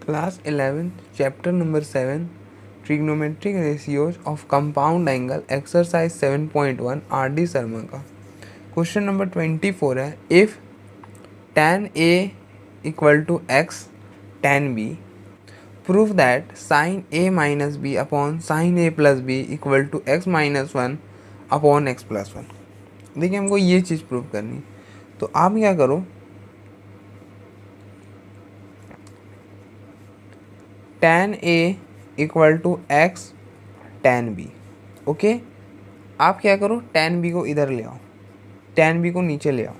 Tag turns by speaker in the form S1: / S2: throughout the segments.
S1: Class 11, chapter number 7, trigonometric ratios of compound angle, exercise 7.1, R.D. Sharma का question number 24 है. If tan A equal to x tan B, prove that sin A minus B upon sin A plus B equal to x minus 1 upon x plus 1. देखिए, हमको ये चीज़ prove करनी है. तो आप क्या करो, tan A equal to x tan B. Okay, आप क्या करो, tan B को इधर ले आओ, tan B को नीचे ले आओ.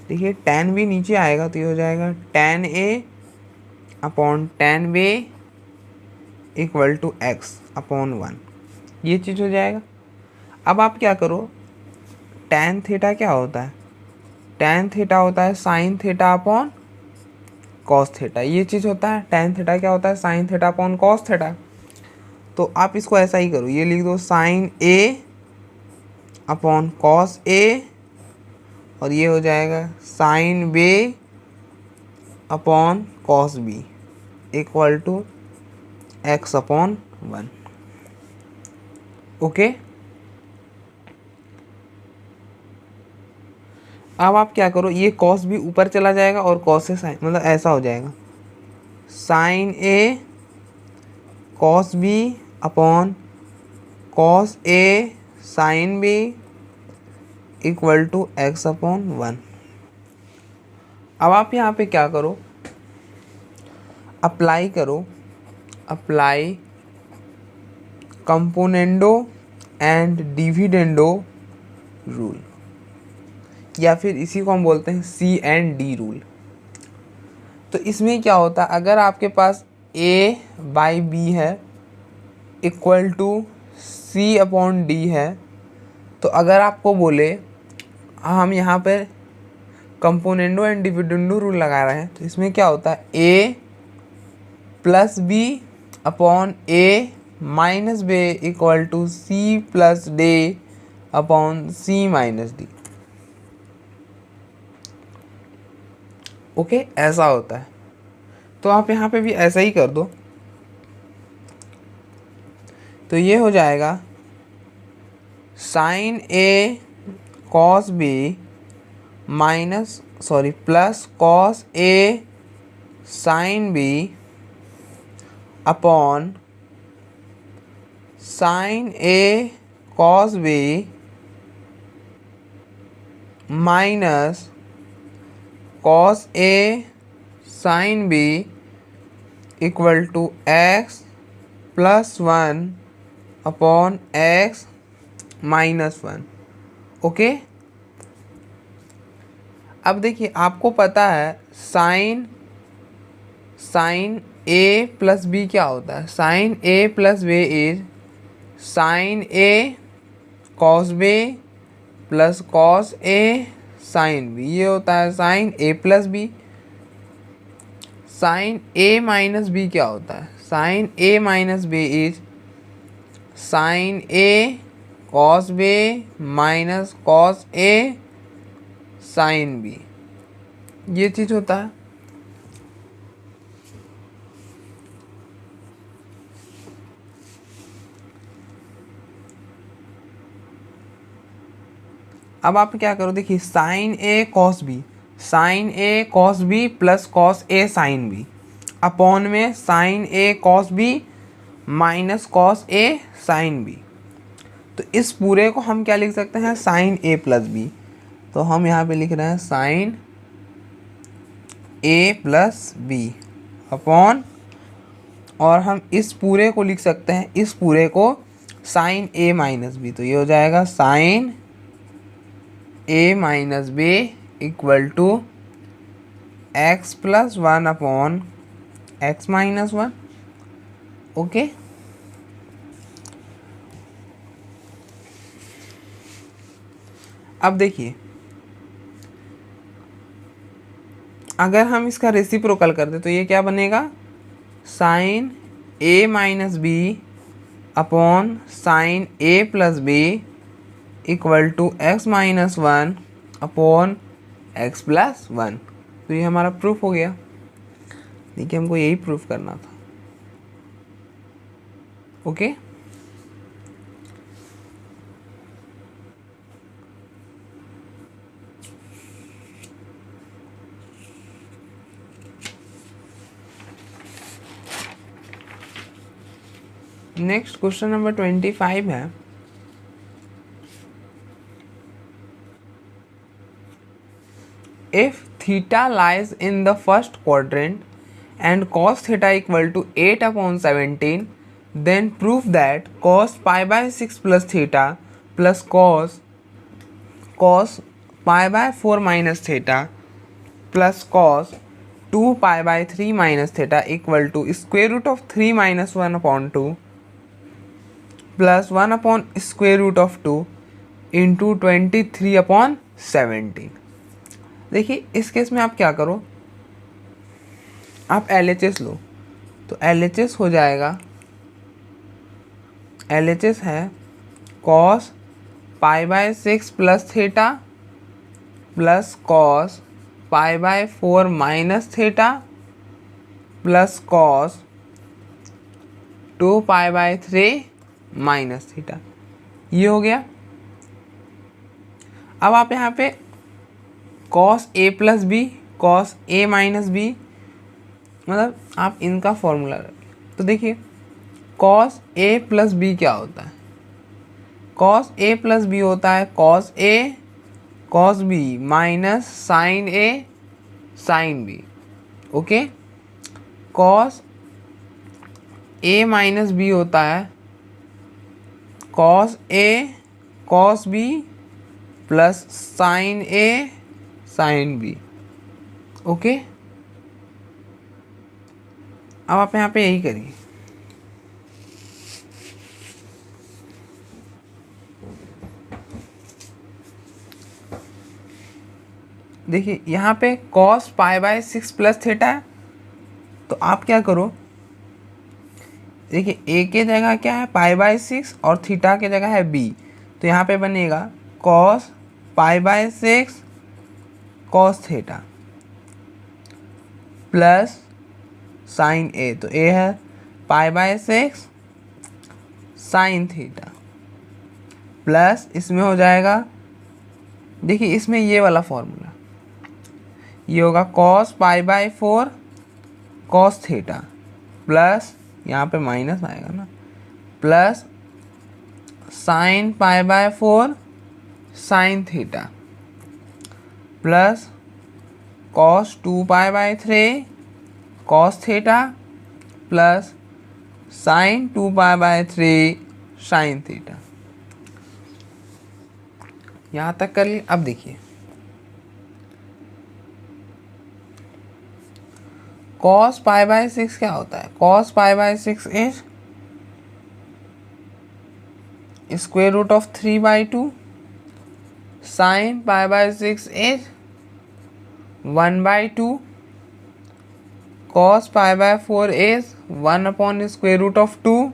S1: देखिए, tan B नीचे आएगा तो ये हो जाएगा tan A upon tan B equal to x upon 1. ये चीज़ हो जाएगा. अब आप क्या करो, tan थीटा क्या होता है, tan थीटा होता है sin theta upon cos theta. ये चीज़ होता है. tan थीटा क्या होता है, sin theta upon cos theta. तो आप इसको ऐसा ही करो, ये लिख दो sin A upon cos A, और ये हो जाएगा sin B upon cos B equal to x upon 1. Okay, अब आप क्या करो, ये cos B ऊपर चला जाएगा और cos से sin, मतलब ऐसा हो जाएगा sin A cos B upon cos A sin B equal to x upon 1. अब आप यहाँ पे क्या करो, अप्लाई करो, apply componendo and dividendo rule, या फिर इसी को हम बोलते हैं C&D रूल. तो इसमें क्या होता है, अगर आपके पास A बाई B है equal to C upon D है, तो अगर आपको बोले हम यहाँ पे कंपोनेंडो एंड डिविडेंडो रूल लगा रहे हैं, तो इसमें क्या होता है, A प्लस B अपॉन A minus B equal to C plus D upon C minus D. Okay, ऐसा होता है. तो आप यहाँ पे भी ऐसा ही कर दो, तो ये हो जाएगा sin A cos B plus cos A sin B upon sin A cos B minus cos A sin B equal to x plus 1 upon x minus 1. Okay, अब देखिए, आपको पता है साइन A प्लस B क्या होता है, sine A plus B is sine A cos B plus cos A sin B. ये होता है sine A plus B. Sine A minus B क्या होता है, sine A minus B is sine A cos B minus cos A sin B. ये चीज़ होता है. अब आप क्या करो, देखिए sine A cos B, sine A cos B plus cos A sin B upon में sine A cos B minus cos A sin B. तो इस पूरे को हम क्या लिख सकते हैं, साइन A प्लस B. तो हम यहाँ पे लिख रहे हैं sine A plus B upon, और हम इस पूरे को लिख सकते हैं, इस पूरे को साइन A माइनस B. तो ये हो जाएगा sine A minus B equal to x plus 1 upon x minus 1. Okay, अब देखिए, अगर हम इसका रेसिप्रोकल कर दे तो ये क्या बनेगा, sine A minus B upon sine A plus B equal to x minus 1 upon x plus 1. तो ये हमारा प्रूफ हो गया. ठीक है, हमको यही प्रूफ करना था। ओके, नेक्स्ट क्वेश्चन नंबर 25 है, if theta lies in the first quadrant and cos theta equal to 8/17, then prove that cos pi by 6 plus theta plus cos pi by 4 minus theta plus cos 2 pi by 3 minus theta equal to square root of 3 minus 1/2 plus 1 upon square root of 2 into 23/17। देखिए इस case में आप क्या करो, आप LHS लो, तो LHS हो जाएगा, LHS है cos pi by 6 plus theta plus cos pi by 4 minus theta plus cos 2 pi by 3 minus theta. ये हो गया। अब आप यहाँ पे cos a plus B cos a minus B, मतलब आप इनका फॉर्मूला रखें। तो देखिए cos a प्लस बी क्या होता है, cos a प्लस बी होता है cos a cos b minus sine a sine b। Okay, cos a minus b होता है cos a cos b plus sine a sine b। Okay, अब आप यहाँ पे यही करिए, देखिए यहाँ पे cos pi by 6 plus theta है, तो आप क्या करो, देखिए a के जगह क्या है पाई बाय 6 और थीटा के जगह है b, तो यहाँ पे बनेगा cos pi by 6 cos theta plus sine a, तो a है पाई बाय 6 साइन थीटा प्लस इसमें हो जाएगा, देखिए इसमें ये वाला फॉर्मूला, ये होगा cos pi by 4 cos theta plus यहाँ पे माइनस आएगा ना, plus sine pi by 4 sine theta plus cos 2 pi by 3 cos theta plus sign 2 pi by 3 sine theta. यहाँ तक कर लिए। अब देखिए cos पाई बाय 6 क्या होता है, cos pi by 6 is square root of 3/2, sine pi by 6 is 1/2, cos pi by 4 is 1 upon square root of 2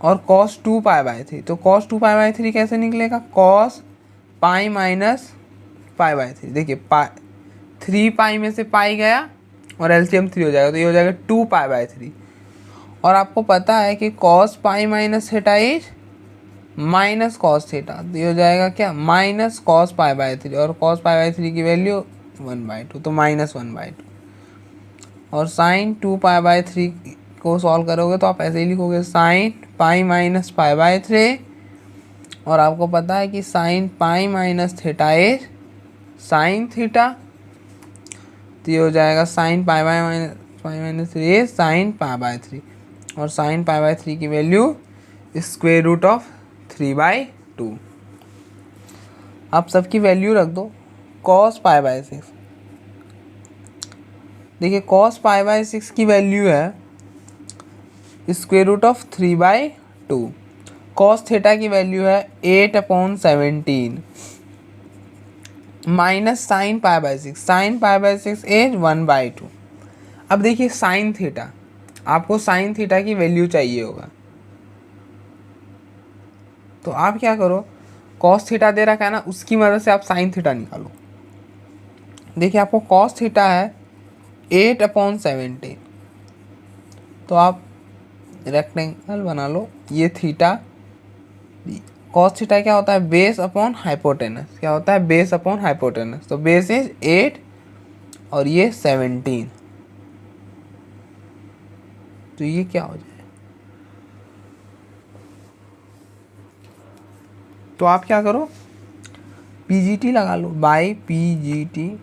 S1: और cos 2 पाई बाय 3, तो cos 2 पाई बाय 3 कैसे निकलेगा, cos pi minus pi by 3। देखिए 3 पाई में से पाई गया और एलसीएम 3 हो जाएगा, तो ये हो जाएगा 2 पाई बाय 3। और आपको पता है कि cos pi minus theta is minus cos theta, तो ये हो जाएगा क्या माइनस cos पाई बाय 3, और cos पाई बाय 3 की वैल्यू 1/2, तो माइनस 1/2। और साइन 2 पाई बाय 3 को सॉल्व करोगे तो आप ऐसे ही लिखोगे sine pi minus pi by 3, और आपको पता है कि sine pi minus theta is sine theta, तो ये हो जाएगा sine pi minus 3 is sine pi by 3, और साइन पाई बाय 3 की वैल्यू स्क्वायर रूट ऑफ 3/2। आप सबकी वैल्यू रख दो। cos पाई बाय 6, देखिए cos पाई बाय 6 की वैल्यू है square root of 3/2, cos theta की वैल्यू है 8/17 minus sine pi by 6, sine pi by 6 is 1/2। अब देखिए साइन थीटा, आपको साइन थीटा की वैल्यू चाहिए होगा, तो आप क्या करो, cos थीटा दे रखा है ना, उसकी मदद से आप साइन थीटा निकालो। देखिए आपको cos थीटा है 8/17। तो आप रेक्टेंगल बना लो, ये थीटा, कॉस थीटा क्या होता है, बेस अपॉन हाइपोटेनस। क्या होता है, बेस अपॉन हाइपोटेनस। तो बेस इज 8 और ये 17, तो ये क्या हो जाए, तो आप क्या करो, पीजीटी लगा लो, by PGT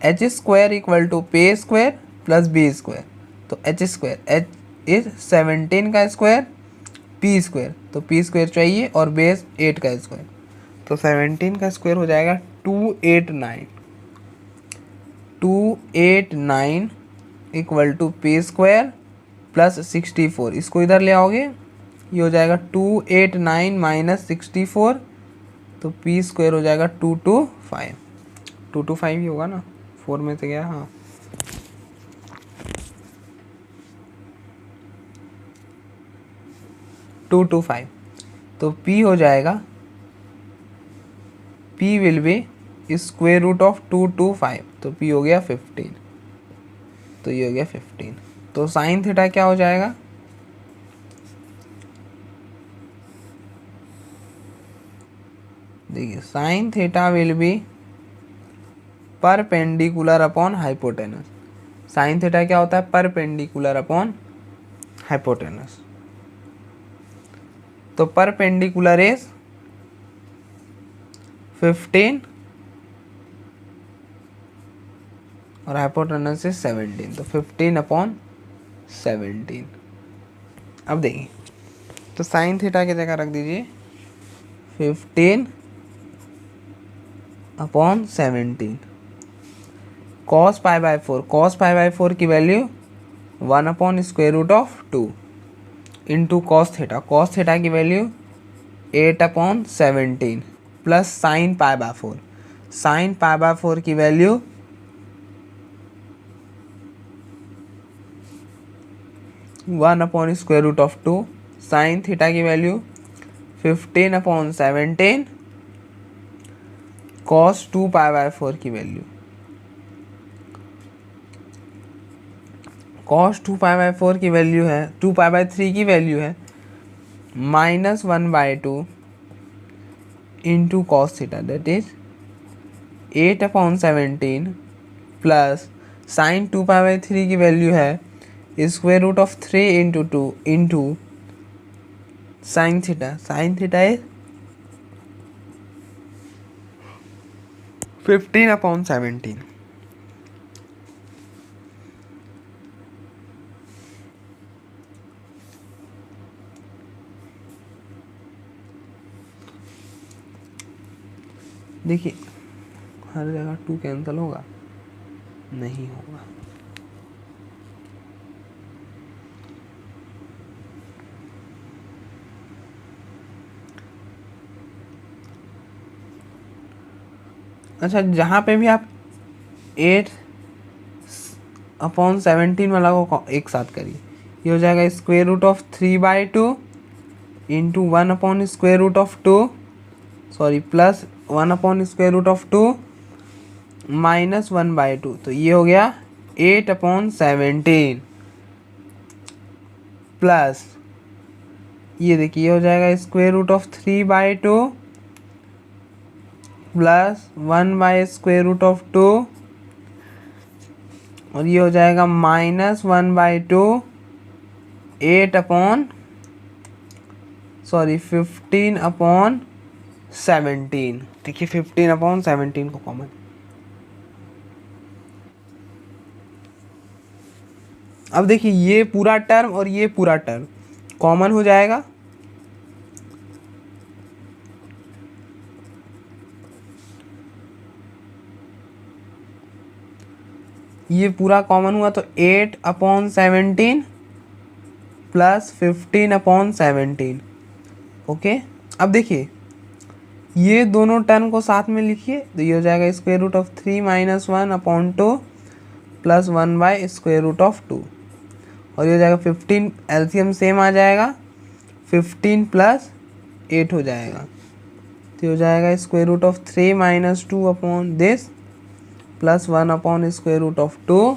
S1: H square equal to P square plus B square. तो एच स्क्वायर, एच इज 17 का स्क्वायर, पी स्क्वायर, तो पी स्क्वायर चाहिए, और बेस 8 का स्क्वायर, तो 17 का स्क्वायर हो जाएगा 289। 289 equal to p square plus 64, इसको इधर ले आओगे, ये हो जाएगा 289 माइनस 64, तो पी स्क्वायर हो जाएगा 225। 225 ही होगा ना, 4 में से गया, हाँ। टू टू फाइव, तो p हो जाएगा, p will be square root of 225, तो p हो गया 15, तो ये हो गया 15। तो साइन थीटा क्या हो जाएगा, देखिए sine theta will be perpendicular upon hypotenuse. Sine theta क्या होता है, परपेंडिकुलर अपॉन हाइपोटेनस। तो परपेंडिकुलर इज 15 और हाइपोटेनस इज 17, तो 15/17। अब देखिए, तो साइन थीटा की जगह रख दीजिए 15/17, cos pi by 4, cos pi by 4 की value one by square root of 2 into cos theta, cos theta की value 8/17 plus sine pi by 4, sine pi by 4 की value one by square root of 2, sine theta की value 15/17 cos 2π/4 की value, cos 2π/4 की value है, 2π/3 की value है -1/2 into cos theta, that is 8/17 plus sine 2π/3 की value है square root of 3 into 2 into sine theta, sine theta is 15/17। देखिए हर जगह 2 कैंसिल होगा, नहीं होगा। अच्छा, जहाँ पे भी आप 8/17 वाला को एक साथ करिए, ये हो जाएगा square root of 3/2 into one by square root of 2, sorry plus one by square root of 2 minus 1/2, तो ये हो गया 8/17 प्लस ये देखिए, ये हो जाएगा square root of 3/2 plus one by square root of 2, और ये हो जाएगा -1/2 15/17। देखिए 15/17 को कॉमन, अब देखिए ये पूरा टर्म और ये पूरा टर्म कॉमन हो जाएगा, ये पूरा कॉमन हुआ, तो 8/17 प्लस 15/17। ओके, अब देखिए ये दोनों टर्म को साथ में लिखिए, तो ये हो जाएगा square root of 3 minus 1/2 plus one by square root of 2, और ये हो जाएगा 15, एलसीएम सेम आ जाएगा, 15 प्लस 8 हो जाएगा, तो हो जाएगा square root of 3 minus 2 upon this plus 1 upon square root of 2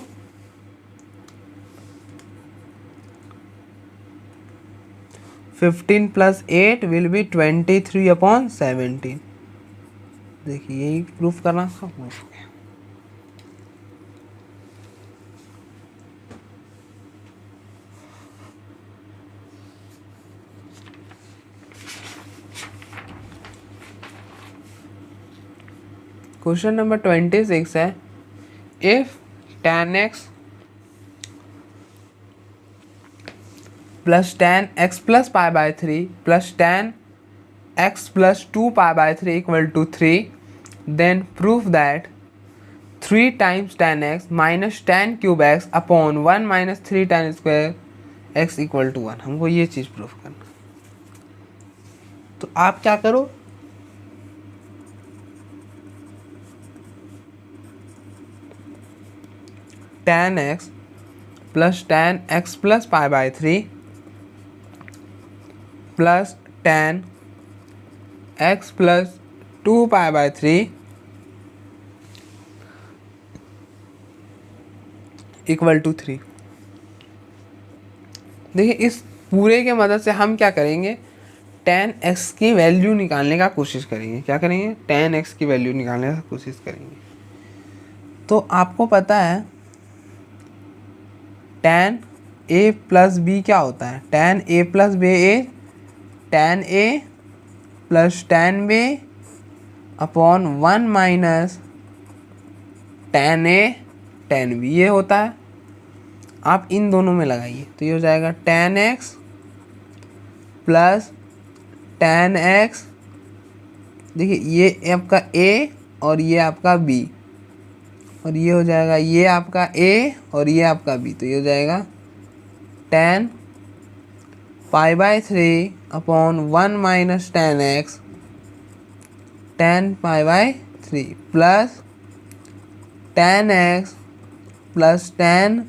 S1: 15 plus 8 will be 23 upon 17। देखिए यही प्रूफ करना सब प्रूफ हो गया। क्वेश्चन नंबर 26 है, if tan x plus tan x plus pi by 3 plus tan x plus 2 pi by 3 equal to 3, then proof that 3 times tan x minus tan cube x upon 1 minus 3 tan square x equal to 1। हमको ये चीज़ proof करना। तो आप क्या करो, tan x plus pi by 3 plus tan x plus 2 pi by 3 equal to 3। देखिए इस पूरे के मदद से हम क्या करेंगे, tan x की वैल्यू निकालने का कोशिश करेंगे। क्या करेंगे, tan x की वैल्यू निकालने का कोशिश करेंगे। तो आपको पता है tan a प्लस बी क्या होता है, tan a plus b a tan a plus tan b upon 1 minus tan a tan b ये होता है। आप इन दोनों में लगाइए तो ये हो जाएगा tan x plus tan x, देखिए ये आपका a और ये आपका b, और ये हो जाएगा ये आपका a और ये आपका b, तो ये हो जाएगा tan pi by 3 upon 1 minus tan x tan pi by 3 plus tan x plus tan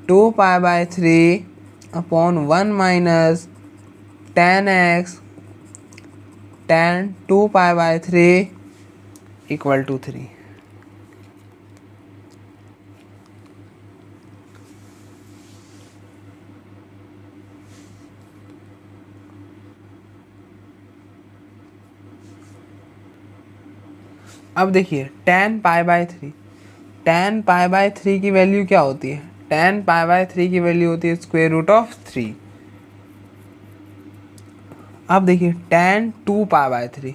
S1: 2 pi by 3 upon 1 minus tan x tan 2 pi by 3 equal to 3। अब देखिए tan pi by 3, tan pi by 3 की value क्या होती है, tan pi by 3 की value होती है square root of 3। अब देखिए tan 2 pi by 3,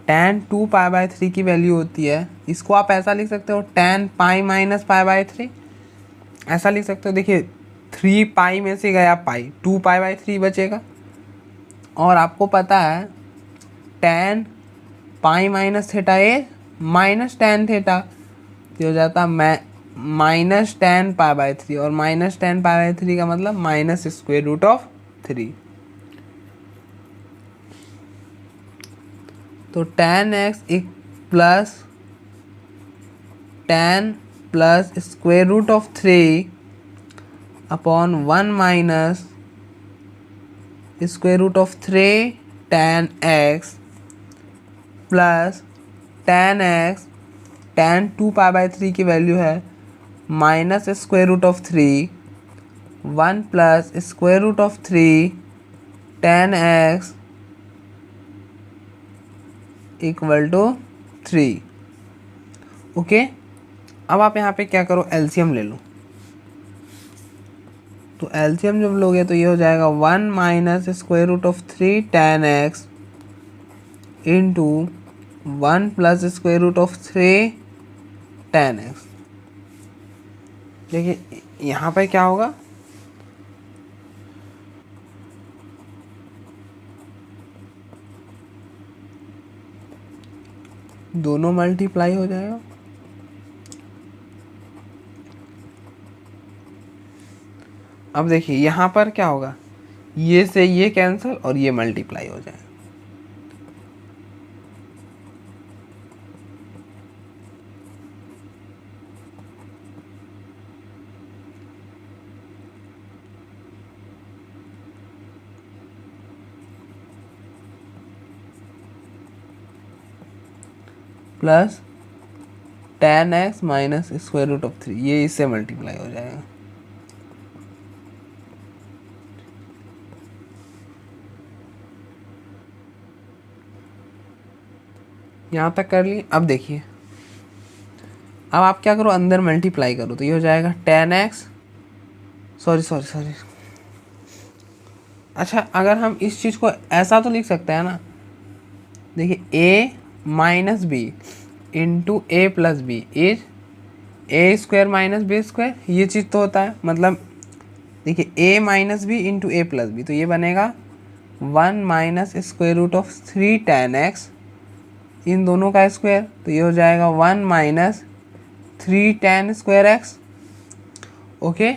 S1: tan 2 pi by 3 की वैल्यू होती है, इसको आप ऐसा लिख सकते हो tan pi minus pi by 3, ऐसा लिख सकते हो। देखिए 3 पाई में से गया पाई, 2 पाई बाय 3 बचेगा। और आपको पता है tan पाई माइनस थीटा ए माइनस tan थीटा, ये हो जाता माइनस tan पाई बाय 3, और माइनस tan पाई बाय 3 का मतलब माइनस स्क्वायर रूट ऑफ 3। तो tan x plus tan plus square root of 3 upon 1 minus square root of 3 tan x plus tan x tan 2 pi by 3 की value है minus square root of 3 1 plus square root of 3 tan x equal to 3। Okay, अब आप यहाँ पे क्या करो, LCM ले लो। तो एलसीएम जब लोगे तो ये हो जाएगा 1 minus square root of 3 tan x into 1 plus square root of 3 tan x। देखिए यहाँ पे क्या होगा, दोनों मल्टीप्लाई हो जाएगा। अब देखिए यहाँ पर क्या होगा, ये से ये कैंसिल और ये मल्टीप्लाई हो जाएगा। Plus tan x minus square root of 3, ये इससे मल्टीप्लाई हो जाएगा। यहाँ तक कर ली। अब देखिए, अब आप क्या करो, अंदर मल्टीप्लाई करो, तो ये हो जाएगा tan x, सॉरी। अच्छा, अगर हम इस चीज़ को ऐसा तो लिख सकते हैं ना, देखिए a minus b into a plus b is a square minus b square, ये चीज़ तो होता है। मतलब देखिए a minus b into a plus b, तो ये बनेगा 1 minus square root of 3 tan x, इन दोनों का स्क्वायर, तो ये हो जाएगा 1 minus 3 tan square x। Okay,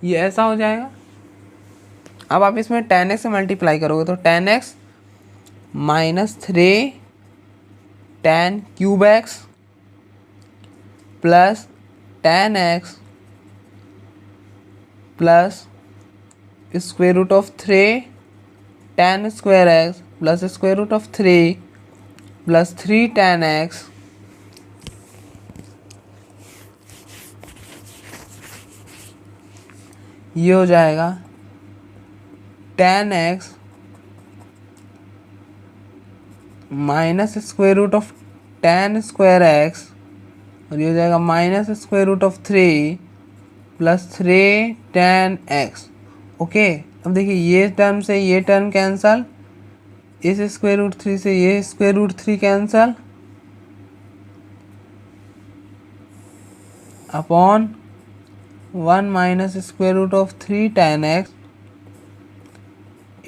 S1: ये ऐसा हो जाएगा। अब आप इसमें tan x से मल्टीप्लाई करोगे तो tan x minus 3 tan cube x plus tan x plus square root of 3 tan square x plus square root of 3 plus 3 tan x ये हो जाएगा tan x minus square root of tan square x, और ये हो जाएगा minus square root of 3 plus 3 tan x। Okay, अब देखिए ये टर्म से ये टर्म कैंसल, इस स्क्वायर रूट 3 से ये square root 3 cancel, upon 1 minus square root of 3 tan x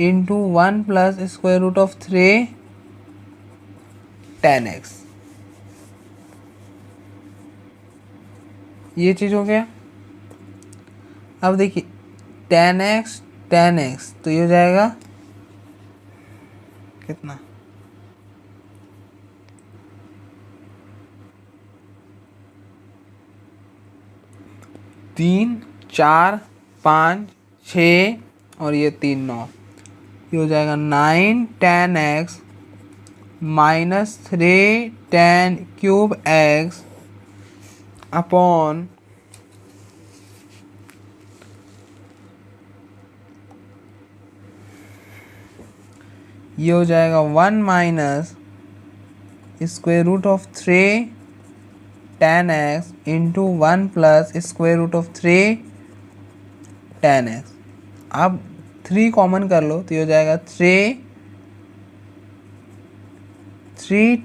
S1: into 1 plus square root of 3 tan x। ये चीज़ हो गया। अब देखिए tan x, तो ये हो जाएगा कितना, 3 4 5 6 और ये 3 9, ये हो जाएगा 9 tan x minus 3 tan cube x upon ये हो जाएगा 1 minus square root of 3 tan x into 1 plus square root of 3 tan x। अब 3 कॉमन कर लो तो ये हो जाएगा 3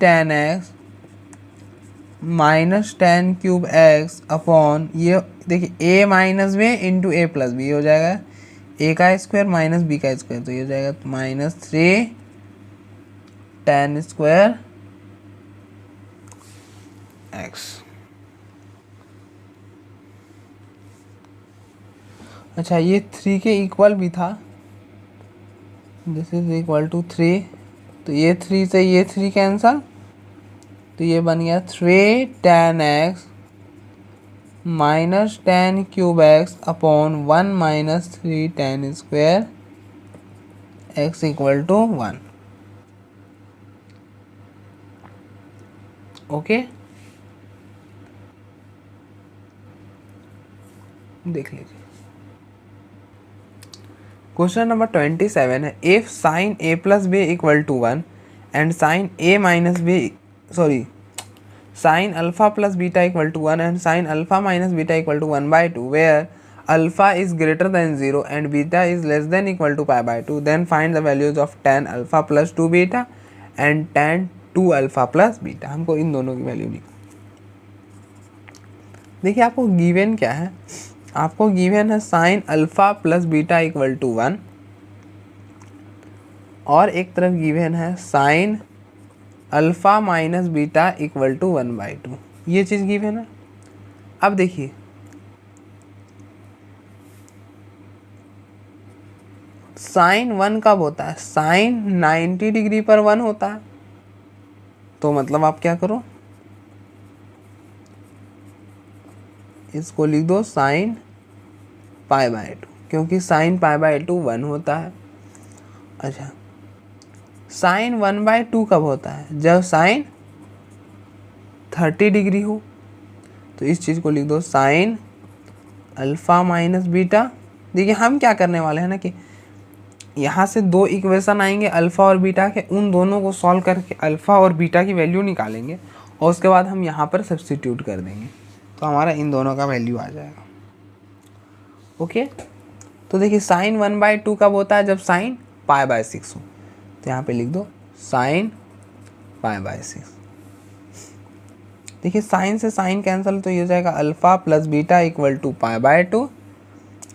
S1: tan x minus tan cube x upon ये देखिए a minus b into a plus b, हो जाएगा a का स्क्वायर माइनस b का स्क्वायर, तो ये हो जाएगा माइनस 3 tan स्क्वायर x। अच्छा, ये 3 के इक्वल भी था, दिस इज इक्वल टू 3, तो ये 3 से ये 3 कैंसल, तो ये बन गया 3 tan x minus tan cube x upon 1 minus 3 tan square x equal to 1। Okay, देख लीजिए। क्वेश्चन नंबर 27 है, if sine a plus B equal to 1 and sine a minus b sin alpha plus beta equal to 1 and sin alpha minus beta equal to 1 by 2, where alpha is greater than 0 and beta is less than equal to pi by 2, then find the values of tan alpha plus 2 beta and tan 2 alpha plus beta। हमको इन दोनों की value निकाल। देखिए आपको given क्या है, आपको given है sin alpha plus beta equal to 1 और एक तरफ गिवन है sin alpha minus beta equal to 1 by 2, ये चीज़ गिवन है। अब देखिए साइन 1 कब होता है, साइन 90 डिग्री पर 1 होता है, तो मतलब आप क्या करो, इसको लिख दो साइन पाई बाय 2, क्योंकि साइन पाई बाय 2 1 होता है। अच्छा, साइन 1 बाय 2 कब होता है, जब साइन 30 डिग्री हो, तो इस चीज़ को लिख दो साइन अल्फ़ा माइनस बीटा। देखिए हम क्या करने वाले हैं ना कि यहाँ से दो इक्वेशन आएंगे अल्फ़ा और बीटा के, उन दोनों को सॉल्व करके अल्फ़ा और बीटा की वैल्यू निकालेंगे और उसके बाद हम यहाँ पर सब्स्टिट्यूट कर देंगे, तो हमारा इन दोनों का वैल्यू आ जाएगा। ओके, तो देखिए साइन 1/2 कब होता है, जब साइन π/6 हो। तो यहाँ पे लिख दो साइन π/6। देखिए साइन से साइन कैंसिल, तो ये हो जाएगा alpha plus beta equal to π/2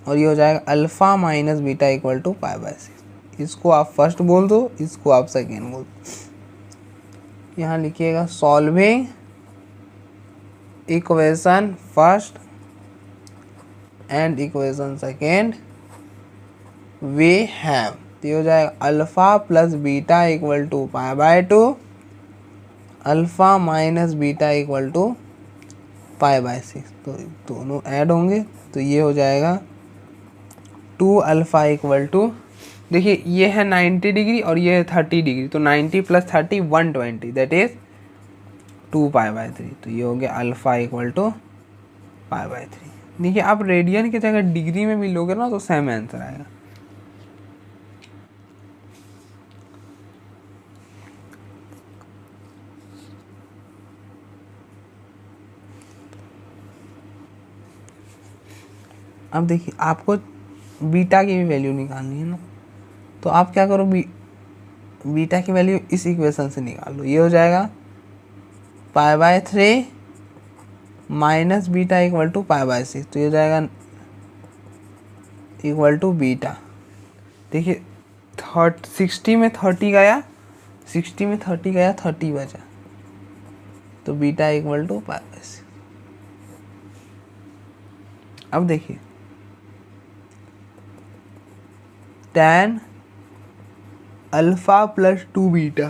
S1: और ये हो जाएगा alpha minus beta equal to π/6। इसको आप फर्स्ट बोल दो, इसको आप सेकेंड बोल दो। यहाँ लिखिएगा solving equation first and equation second we have, तो ये हो जाएगा alpha plus beta equal to π/2 alpha minus beta equal to π/6। तो दोनों ऐड होंगे, तो ये हो जाएगा 2 अल्फ़ा इक्वल टू, देखिए ये है 90 डिग्री और ये है 30 डिग्री, तो 90 प्लस 30 120, दैट इज़ 2π/3। तो ये हो गया अल्फ़ा इक्वल टू π/3। देखिए आप रेडियन की जगह डिग्री में भी लोगे ना तो सेम आंसर आएगा। अब देखिए आपको बीटा की भी वैल्यू निकालनी है ना, तो आप क्या करो, बीटा की वैल्यू इस इक्वेशन से निकाल लो। ये हो जाएगा π/3 माइनस बीटा इक्वल टू π/6, तो ये हो जाएगा इक्वल टू बीटा। देखिए 60 में 30 गया, 60 में 30 गया, 30 बचा, तो बीटा इक्वल टू π/6। अब देखिए tan अल्फ़ा प्लस 2 बीटा,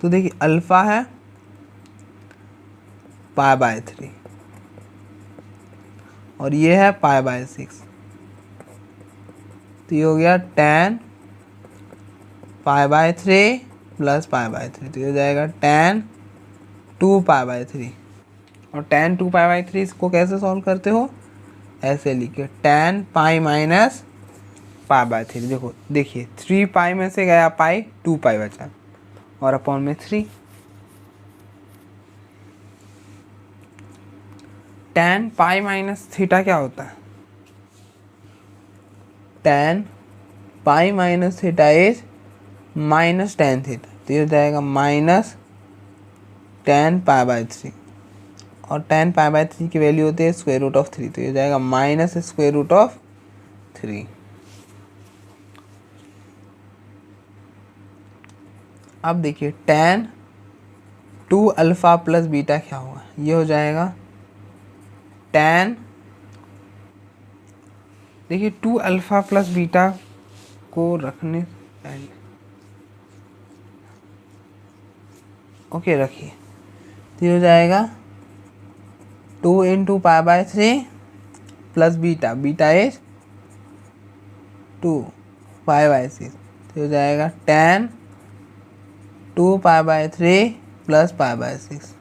S1: तो देखिए अल्फ़ा है π/3 और ये है π/6, तो ये हो गया tan π/3 प्लस π/3, तो ये हो जाएगा tan 2π/3। और tan 2π/3 इसको कैसे सॉल्व करते हो, ऐसे लिखे tan पाई माइनस π/3। देखो देखिए 3π में से गया पाई, 2π बचा और अपॉन में 3। tan पाई माइनस थीटा क्या होता है, tan pi minus theta is minus tan theta, तो ये हो जाएगा माइनस tan π/3 और tan π/3 की वैल्यू होती है स्क्वायर रूट ऑफ 3, तो ये हो जाएगा माइनस स्क्वायर रूट ऑफ 3। अब देखिए tan 2 अल्फ़ा प्लस बीटा क्या होगा, ये हो जाएगा tan, देखिए 2 अल्फ़ा प्लस बीटा को रखने पहले, ओके रखिए, तो ये हो जाएगा 2 into π/3 plus beta, beta is 2 π/6, तो हो जाएगा tan 2π/3 प्लस π/6।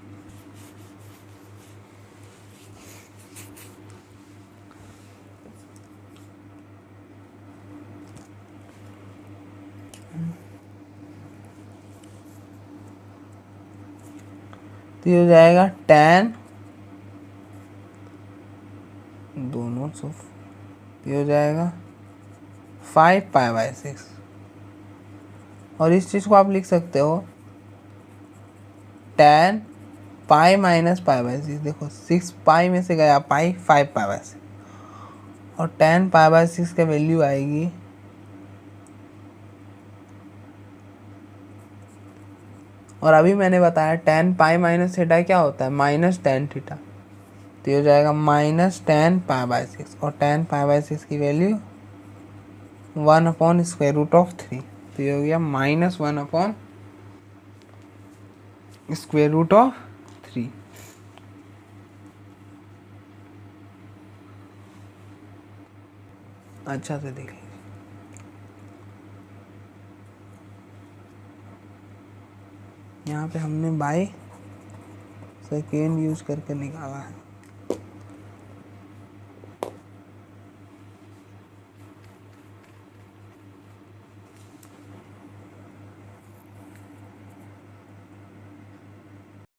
S1: तो ये हो जाएगा tan दोनों सो, ये हो जाएगा 5π/6 और इस चीज़ को आप लिख सकते हो tan पाई माइनस π/6। देखो 6π में से गया पाई, 5π/6 और tan π/6 का वैल्यू आएगी और अभी मैंने बताया tan पाई माइनस थीटा क्या होता है, माइनस tan थीटा, तो ये हो जाएगा माइनस tan π/6 और tan π/6 की value 1 upon square root of 3, तो ये हो गया minus 1 upon square root of 3। अच्छा से देख लीजिए, यहाँ पे हमने बाय सेकेंड यूज करके निकाला है।